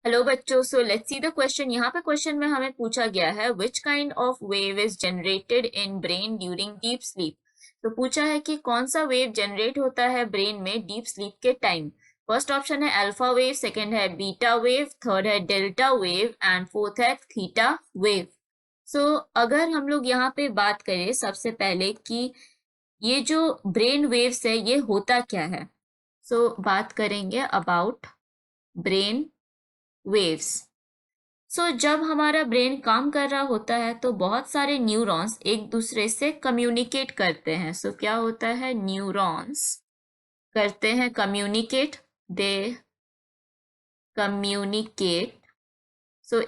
Hello बच्चों, so let's see the question. यहाँ पे क्वेश्चन में हमें पूछा गया है which kind of wave is generated in brain during deep sleep. तो पूछा है कि कौन सा वेव जनरेट होता है ब्रेन में डीप स्लीप के टाइम। फर्स्ट ऑप्शन है अल्फा वेव, सेकंड है बीटा वेव, थर्ड है डेल्टा वेव एंड फोर्थ है थीटा वेव। सो अगर हम लोग यहाँ पे बात करें सबसे पहले कि ये जो ब्रेन वेव्स है ये होता क्या है। सो बात करेंगे अबाउट ब्रेन वेव्स। जब हमारा ब्रेन काम कर रहा होता है तो बहुत सारे न्यूरॉन्स एक दूसरे से कम्युनिकेट करते हैं। क्या होता है, न्यूरॉन्स करते हैं कम्युनिकेट, दे कम्युनिकेट।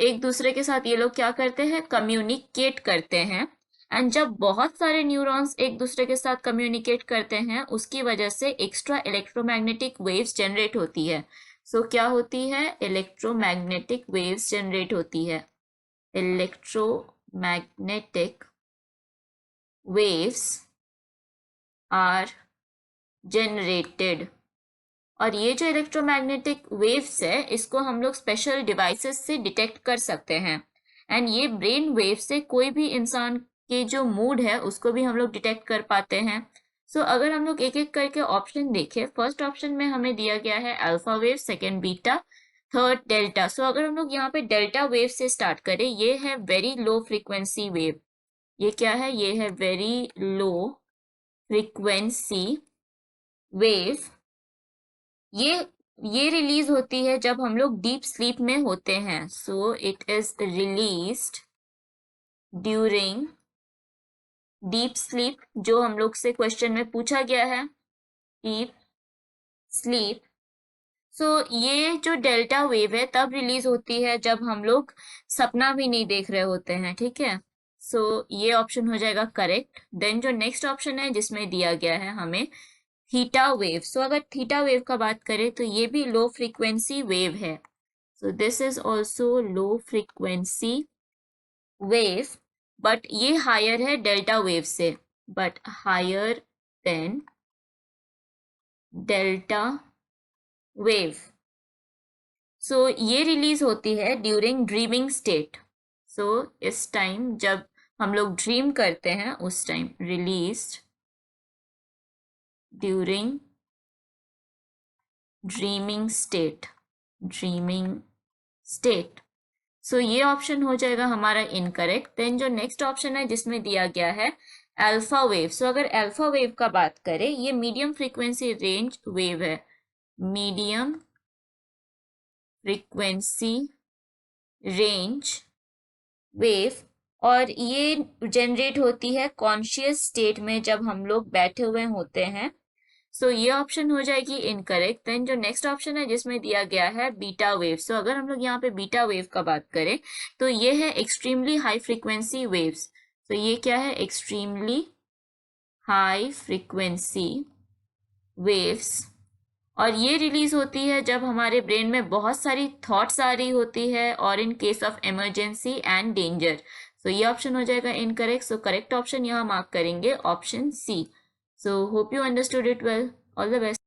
एक दूसरे के साथ ये लोग क्या करते हैं, कम्युनिकेट करते हैं। एंड जब बहुत सारे न्यूरॉन्स एक दूसरे के साथ कम्युनिकेट करते हैं उसकी वजह से एक्स्ट्रा इलेक्ट्रोमैग्नेटिक वेव्स जनरेट होती है। क्या होती है, इलेक्ट्रोमैग्नेटिक वेव्स जनरेट होती है। Electromagnetic waves are generated. और ये जो इलेक्ट्रोमैग्नेटिक वेव्स है इसको हम लोग स्पेशल डिवाइसेस से डिटेक्ट कर सकते हैं। एंड ये ब्रेन वेव से कोई भी इंसान के जो मूड है उसको भी हम लोग डिटेक्ट कर पाते हैं। अगर हम लोग एक एक करके ऑप्शन देखें, फर्स्ट ऑप्शन में हमें दिया गया है alpha wave, second beta, third delta. अगर हम लोग यहाँ पे डेल्टा वेव से स्टार्ट करें, ये है वेरी लो फ्रीक्वेंसी वेव। ये क्या है, ये है वेरी लो फ्रीक्वेंसी वेव। ये रिलीज होती है जब हम लोग डीप स्लीप में होते हैं। It is released during deep sleep, जो हम लोग से क्वेश्चन में पूछा गया है, डीप स्लीप। ये जो डेल्टा वेव है तब रिलीज होती है जब हम लोग सपना भी नहीं देख रहे होते हैं, ठीक है। ये ऑप्शन हो जाएगा करेक्ट। देन जो नेक्स्ट ऑप्शन है जिसमें दिया गया है हमें थीटा वेव। अगर थीटा वेव का बात करें तो ये भी लो फ्रीक्वेंसी वेव है। This is also low frequency wave, but ये हायर है डेल्टा वेव से, but higher than delta wave. ये रिलीज होती है ड्यूरिंग ड्रीमिंग स्टेट। इस टाइम जब हम लोग ड्रीम करते हैं उस time released during dreaming state, dreaming state. ये ऑप्शन हो जाएगा हमारा इनकरेक्ट। देन जो नेक्स्ट ऑप्शन है जिसमें दिया गया है अल्फा वेव। अगर अल्फा वेव का बात करें, ये मीडियम फ्रीक्वेंसी रेंज वेव है, मीडियम फ्रीक्वेंसी रेंज वेव। और ये जनरेट होती है कॉन्शियस स्टेट में जब हम लोग बैठे हुए होते हैं। ये ऑप्शन हो जाएगी इनकरेक्ट। देन जो नेक्स्ट ऑप्शन है जिसमें दिया गया है बीटा वेव। अगर हम लोग यहाँ पे बीटा वेव का बात करें तो ये है एक्सट्रीमली हाई फ्रीक्वेंसी वेव्स। ये क्या है, एक्सट्रीमली हाई फ्रीक्वेंसी वेव्स। और ये रिलीज होती है जब हमारे ब्रेन में बहुत सारी थॉट्स आ रही होती है और in case of emergency and danger. ये ऑप्शन हो जाएगा इनकरेक्ट। करेक्ट ऑप्शन यहाँ मार्क करेंगे option C. Hope you understood it well. All the best.